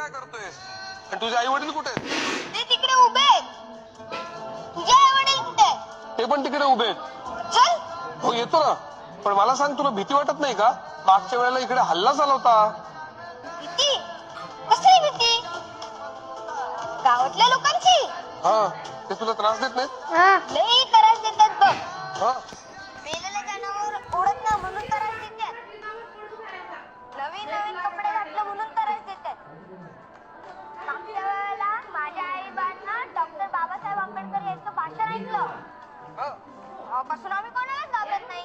काय करतोय? आणि तुझे आई वडील कुठे आहेत? ते तिकडे उभे आहेत. तुझे आई वडील कुठे आहेत? ते पण तिकडे उभे आहेत. चल. हो येतो ना, पण मला सांग तुला भीती वाटत नाही का? मागच्या वेळेला इकडे हल्ला झाला होता. भीती? कसली भीती? गावातल्या लोकांची? हा, ते तुला त्रास देत नाहीत? लई त्रास देतात बघ. हा, मेलेलं जनावर ओढत ना म्हणून त्रास देतात. नवीन नवीन कपडे घातलं म्हणून त्रास देतात. मागच्या वेळेला माझ्या आई बाबांना डॉक्टर बाबासाहेब आंबेडकर यांचं भाषण ऐकलं. तेव्हापासून आम्ही कोणालाच घाबरत नाही.